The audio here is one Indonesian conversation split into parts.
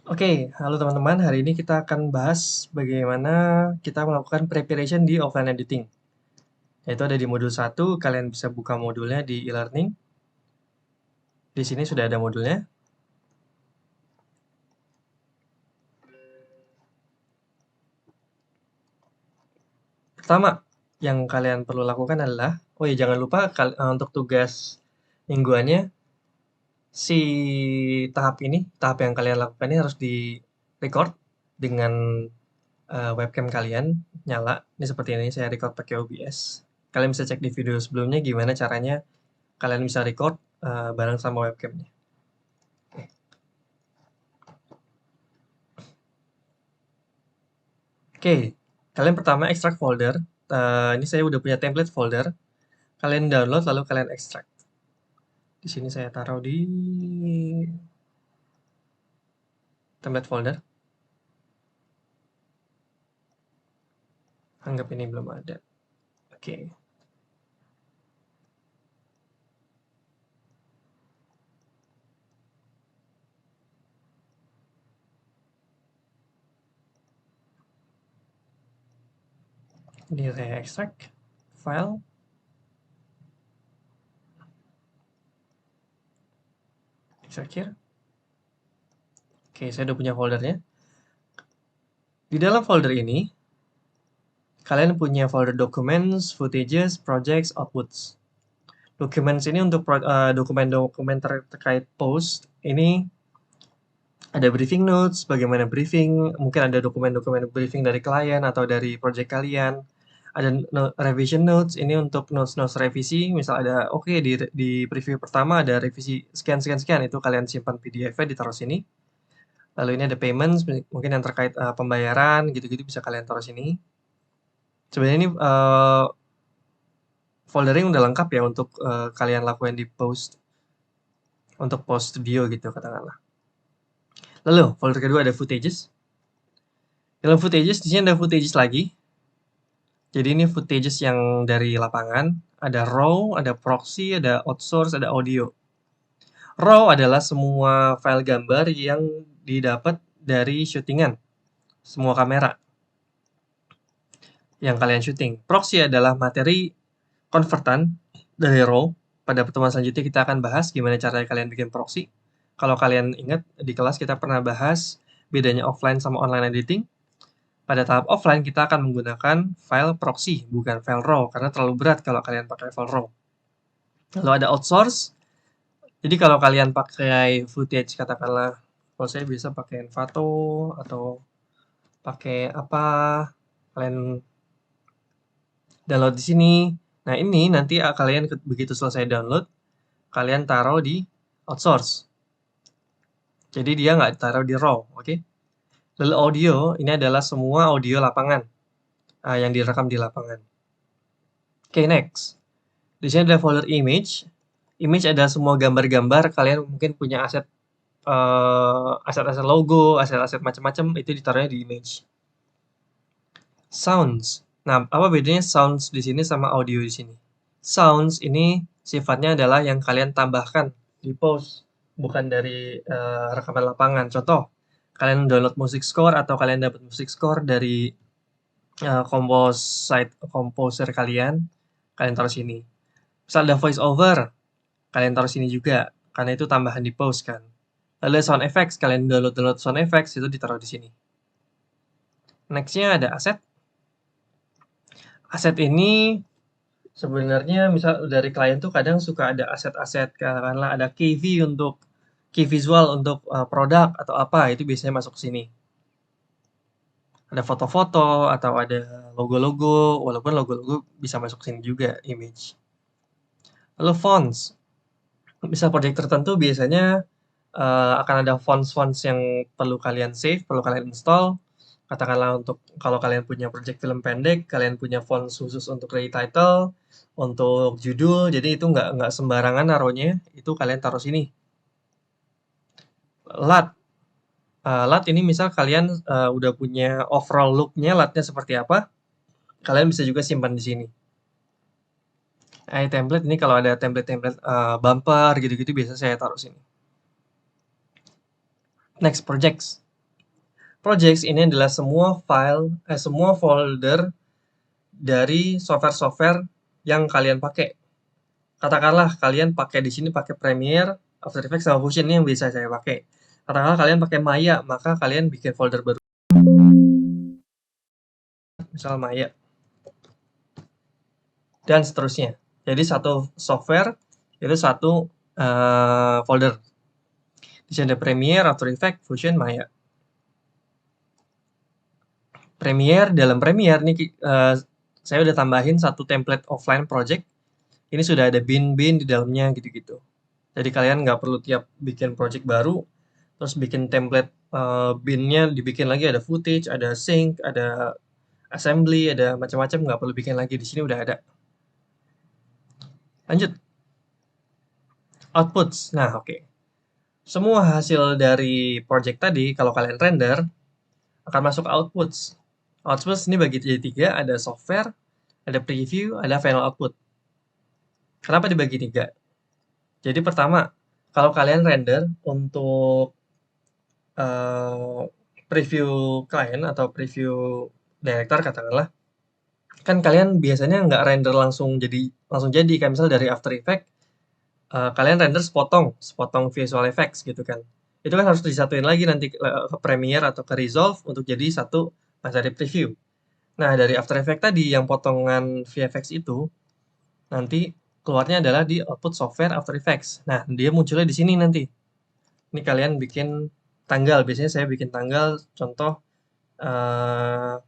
Oke, halo teman-teman. Hari ini kita akan bahas bagaimana kita melakukan preparation di offline editing. Yaitu ada di modul 1, kalian bisa buka modulnya di e-learning. Di sini sudah ada modulnya. Pertama, yang kalian perlu lakukan adalah, oh ya jangan lupa untuk tugas mingguannya, si tahap yang kalian lakukan ini harus di-record dengan webcam kalian nyala. Ini seperti ini, saya record pakai OBS. Kalian bisa cek di video sebelumnya gimana caranya kalian bisa record bareng sama webcamnya. Oke, kalian pertama ekstrak folder. Ini saya udah punya template folder. Kalian download lalu kalian ekstrak. Di sini saya taruh di template folder. Anggap ini belum ada. Oke. Ini saya ekstrak file. Ekstrak here. Oke, saya udah punya foldernya. Di dalam folder ini, kalian punya folder documents, footages, projects, outputs. Documents ini untuk dokumen-dokumen terkait post. Ini ada briefing notes, bagaimana briefing, mungkin ada dokumen-dokumen briefing dari klien atau dari project kalian. Ada revision notes, ini untuk notes-notes revisi, misal ada, oke, di preview pertama ada revisi sekian, itu kalian simpan PDF-nya ditaruh sini. Lalu ini ada payments, mungkin yang terkait pembayaran, gitu-gitu bisa kalian taruh sini. Sebenarnya ini foldernya udah lengkap ya untuk kalian lakukan di post, untuk post studio gitu katakanlah. Lalu folder kedua ada footages. Dalam footages, di sini ada footages lagi. Jadi ini footages yang dari lapangan. Ada raw, ada proxy, ada outsource, ada audio. Raw adalah semua file gambar yang didapat dari syutingan. Semua kamera yang kalian syuting. Proxy adalah materi konvertan dari raw. Pada pertemuan selanjutnya kita akan bahas gimana cara kalian bikin proxy. Kalau kalian ingat, di kelas kita pernah bahas bedanya offline sama online editing. Pada tahap offline, kita akan menggunakan file proxy, bukan file raw, karena terlalu berat kalau kalian pakai file raw. Lalu ada outsource. Jadi kalau kalian pakai footage, katakanlah, kalau saya bisa pakai Envato, atau pakai apa, kalian download di sini. Nah ini nanti kalian begitu selesai download, kalian taruh di outsource. Jadi dia nggak taruh di raw, oke? Lalu audio, ini adalah semua audio lapangan yang direkam di lapangan. Oke, next. Di sini ada folder image. Image adalah semua gambar-gambar. Kalian mungkin punya aset-aset logo, aset-aset macam-macam, itu ditaruhnya di image. Sounds. Nah, apa bedanya sounds di sini sama audio di sini? Sounds ini sifatnya adalah yang kalian tambahkan di post, bukan dari rekaman lapangan. Contoh, kalian download music score atau kalian dapat music score dari komposer kalian taruh sini. Misal ada voice over, kalian taruh sini juga, karena itu tambahan di post kan. Lalu sound effects, kalian download sound effects, itu ditaruh di sini. Next-nya ada aset. Aset ini sebenarnya misal dari klien tuh kadang suka ada aset-aset, katakanlah ada key visual untuk produk atau apa, itu biasanya masuk ke sini. Ada foto-foto atau ada logo-logo, walaupun logo-logo bisa masuk ke sini juga, image. Lalu fonts. Misal project tertentu biasanya akan ada fonts-fonts yang perlu kalian save, perlu kalian install. Katakanlah untuk kalau kalian punya project film pendek, kalian punya fonts khusus untuk title, untuk judul, jadi itu nggak sembarangan naruhnya, itu kalian taruh sini. LUT. LUT ini misal kalian udah punya overall look-nya, LUT-nya seperti apa, kalian bisa juga simpan di sini. Template ini kalau ada template-template bumper gitu-gitu biasa saya taruh sini. Next, projects. projects ini adalah semua semua folder dari software-software yang kalian pakai. Katakanlah kalian pakai di sini pakai Premiere, After Effects sama Fusion ini yang biasa saya pakai. Katakanlah kalian pakai Maya, maka kalian bikin folder baru. Misal Maya. Dan seterusnya. Jadi satu software itu satu folder. Di sini ada Premiere, After Effects, Fusion, Maya. Premiere, dalam Premiere nih saya udah tambahin satu template offline project. Ini sudah ada bin-bin di dalamnya gitu-gitu. Jadi kalian nggak perlu tiap bikin project baru, terus bikin template bin-nya dibikin lagi, ada footage, ada sync, ada assembly, ada macam-macam, nggak perlu bikin lagi. Di sini udah ada. Lanjut. Outputs. Nah, oke. Semua hasil dari project tadi, kalau kalian render, akan masuk outputs. Outputs ini bagi jadi 3, ada software, ada preview, ada final output. Kenapa dibagi 3? Jadi pertama, kalau kalian render untuk preview klien atau preview director katakanlah, kan kalian biasanya nggak render langsung jadi kayak misal dari After Effects kalian render sepotong visual effects gitu kan. Itu kan harus disatuin lagi nanti ke Premiere atau ke Resolve untuk jadi satu materi preview. Nah, dari After Effects tadi yang potongan VFX itu nanti keluarnya adalah di output software After Effects. Nah, dia munculnya di sini nanti. Ini kalian bikin tanggal, biasanya saya bikin tanggal contoh 30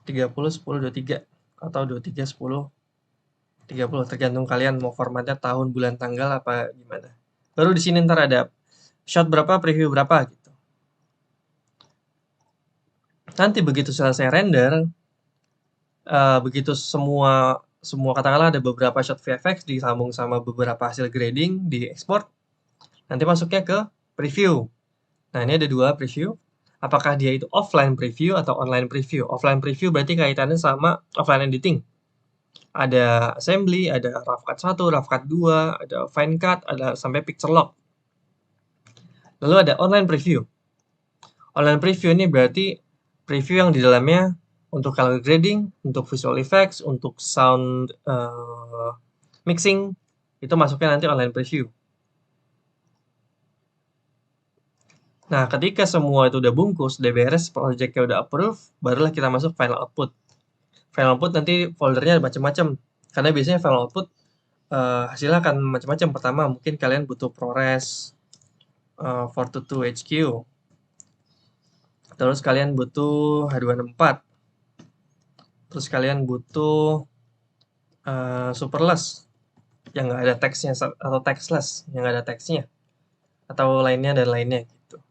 10 23 atau 23 10 30 tergantung kalian mau formatnya tahun, bulan, tanggal apa gimana. Baru di sini ntar ada shot berapa, preview berapa gitu. Nanti begitu selesai render, begitu semua katakanlah ada beberapa shot VFX disambung sama beberapa hasil grading di export, nanti masuknya ke preview. Nah, ini ada 2 preview. Apakah dia itu offline preview atau online preview? Offline preview berarti kaitannya sama offline editing. Ada assembly, ada rough cut 1, rough cut 2, ada fine cut, ada sampai picture lock. Lalu ada online preview. Online preview ini berarti preview yang di dalamnya untuk color grading, untuk visual effects, untuk sound mixing, itu masuknya nanti online preview. Nah, ketika semua itu udah bungkus, udah beres, projectnya udah approve, barulah kita masuk final output. Final output nanti foldernya macam-macam. Karena biasanya final output hasilnya akan macam-macam. Pertama, mungkin kalian butuh ProRes 422 HQ. Terus kalian butuh H264. Terus kalian butuh Superless yang nggak ada teksnya atau textless yang nggak ada teksnya atau lainnya dan lainnya gitu.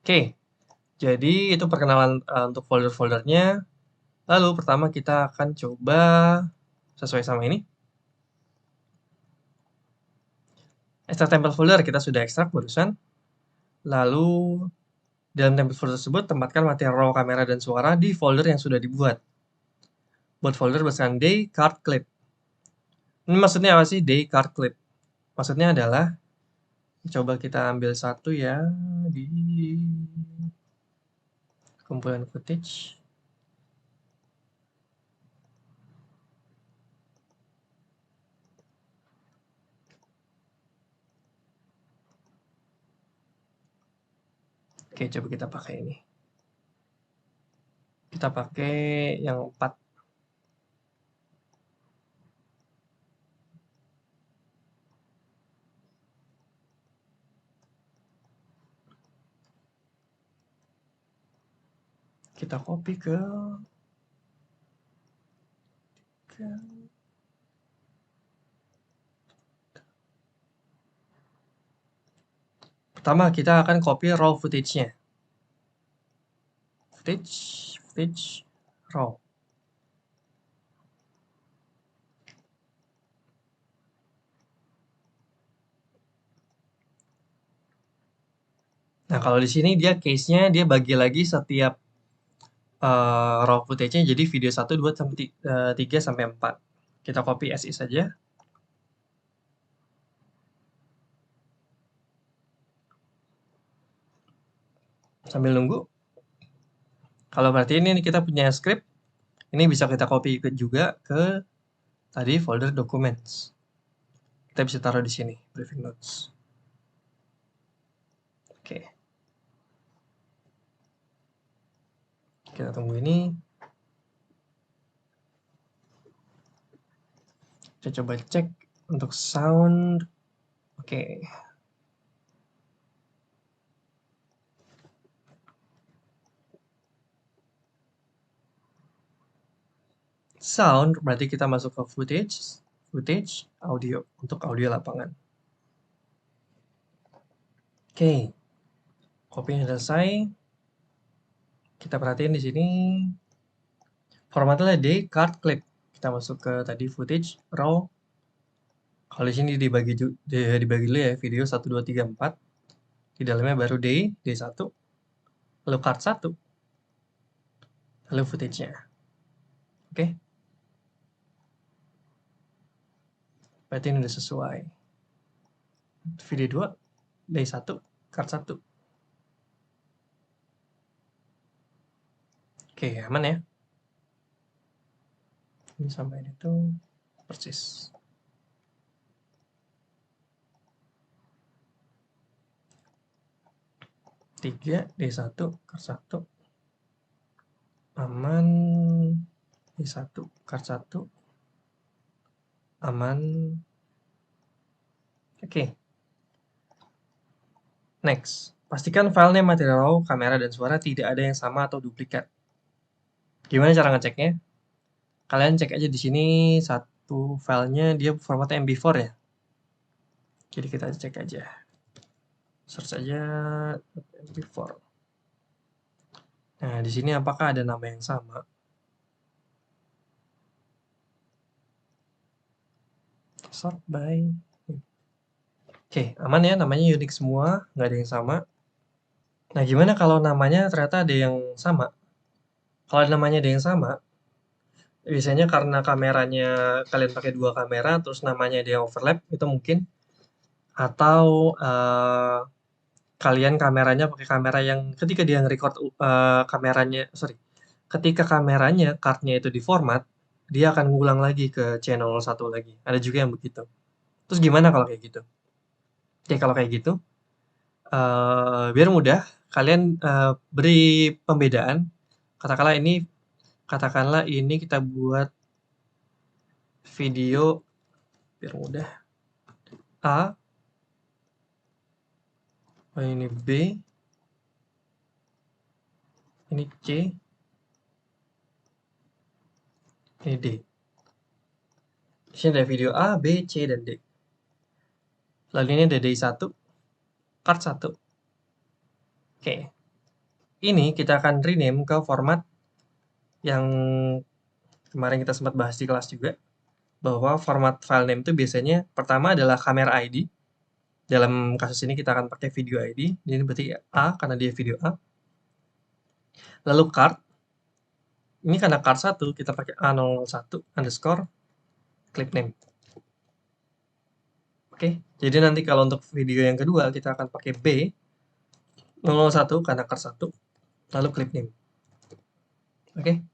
Oke, jadi itu perkenalan untuk folder-foldernya. Lalu pertama kita akan coba sesuai sama ini. Extract template folder kita sudah ekstrak barusan. Lalu dalam template folder tersebut tempatkan materi raw kamera dan suara di folder yang sudah dibuat. Buat folder berdasarkan day card clip. Ini maksudnya apa sih day card clip? Maksudnya adalah coba kita ambil satu ya di kumpulan footage. Oke, coba kita pakai ini. Kita pakai yang 4. Kita copy ke pertama kita akan copy raw footage-nya. Footage raw. Nah, kalau di sini dia case-nya dia bagi lagi setiap raw footage-nya jadi video 1, 2, sampai 3, sampai 4. Kita copy as is saja. Sambil nunggu, kalau berarti ini kita punya script, ini bisa kita copy juga ke tadi folder documents. Kita bisa taruh di sini, briefing notes. Oke. Kita tunggu ini. Kita coba cek untuk sound. Oke. Sound berarti kita masuk ke footage, audio untuk audio lapangan. Oke. Copy selesai. Kita perhatiin di sini formatnya di card clip. Kita masuk ke tadi footage, raw. Kalau di sini dibagi dulu ya, video 1, 2, 3, 4. Di dalamnya baru D1, lalu card 1, lalu footage-nya. Oke. Berarti ini udah sesuai. Video 2, D1, card 1. Oke, aman ya. Ini sama ini tuh persis. Tiga D1 card 1 aman, D1 card 1 aman. Oke. Next, pastikan filenya material raw, kamera dan suara tidak ada yang sama atau duplikat. Gimana cara ngeceknya? Kalian cek aja di sini satu filenya dia formatnya MP4 ya. Jadi kita cek aja. Search aja MP4. Nah, di sini apakah ada nama yang sama? Sort by. Oke, aman ya, namanya unik semua, nggak ada yang sama. Nah, gimana kalau namanya ternyata ada yang sama? Kalau namanya ada yang sama, biasanya karena kameranya kalian pakai dua kamera, terus namanya dia overlap, itu mungkin. Atau kalian kameranya pakai kamera yang ketika dia nge-record ketika kameranya, card-nya itu diformat, dia akan ngulang lagi ke channel 1 lagi. Ada juga yang begitu. Terus gimana kalau kayak gitu? Oke, kalau kayak gitu, biar mudah, kalian beri pembedaan. Katakanlah ini kita buat video biar mudah. A, ini B, ini C, ini D. Di sini ada video A, B, C, dan D. Lalu ini ada D1, card 1. Oke. Ini kita akan rename ke format yang kemarin kita sempat bahas di kelas juga, bahwa format file name itu biasanya pertama adalah camera ID. Dalam kasus ini kita akan pakai video ID. Ini berarti A karena dia video A. Lalu card. Ini karena card 1 kita pakai A01 underscore clip name. Oke, jadi nanti kalau untuk video yang kedua kita akan pakai B001 karena card 1 lalu clip name. Oke.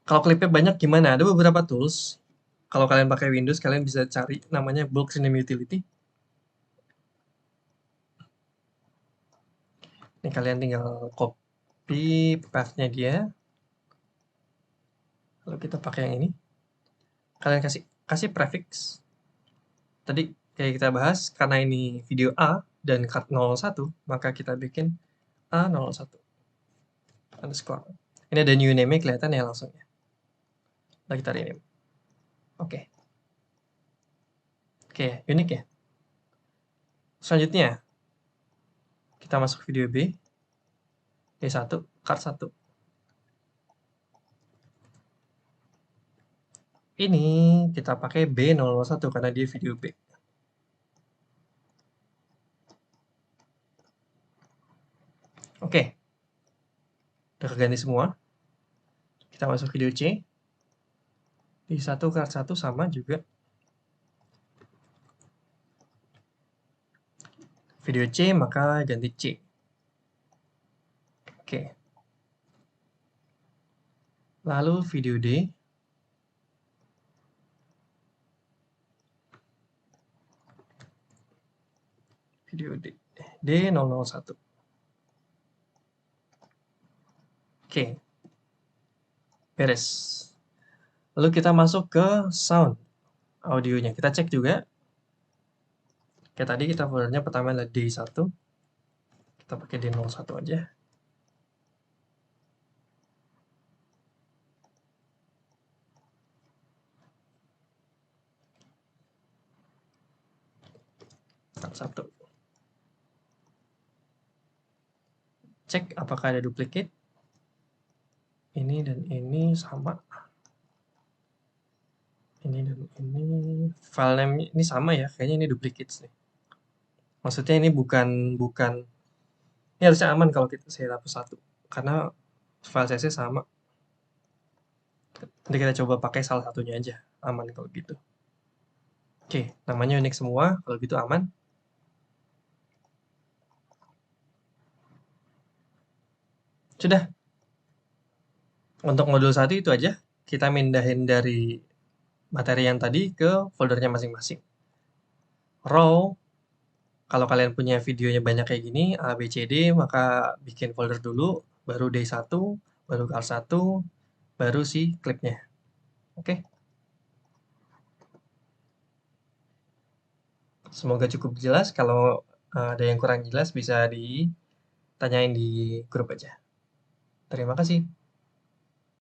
Kalau klipnya banyak gimana? Ada beberapa tools. Kalau kalian pakai Windows, kalian bisa cari namanya bulk rename utility. Ini kalian tinggal copy path-nya dia. Lalu kita pakai yang ini. Kalian kasih prefix. Tadi kayak kita bahas, karena ini video A dan card 01, maka kita bikin A01 underscore. Ini ada new name-nya kelihatan ya langsung ya. Lalu kita rename. Oke. Oke, unik ya. Selanjutnya, kita masuk video B, D1, card 1. Ini kita pakai B001 karena dia video B. Oke. Udah keganti semua. Kita masuk video C. D1, card 1 sama juga. Video C, maka ganti C. Oke. Lalu video D. Video D. D001. Oke. Beres. Lalu kita masuk ke sound audionya. Kita cek juga. Kayak tadi kita foldernya pertama adalah D1. Kita pakai D01 aja. Satu. Cek apakah ada duplicate. Ini dan ini sama. Ini dan ini. File name ini sama ya. Kayaknya ini duplicates nih. Maksudnya ini bukan ini harusnya aman kalau saya hapus satu. Karena file size-nya sama. Nanti kita coba pakai salah satunya aja. Aman kalau gitu. Oke, namanya unik semua. Kalau gitu aman. Sudah. Untuk modul 1 itu aja. Kita mindahin dari materi yang tadi ke foldernya masing-masing. Raw, kalau kalian punya videonya banyak kayak gini, A, B, C, D, maka bikin folder dulu, baru D1, baru CAR1, baru si klipnya. Oke? Semoga cukup jelas. Kalau ada yang kurang jelas bisa ditanyain di grup aja. Terima kasih.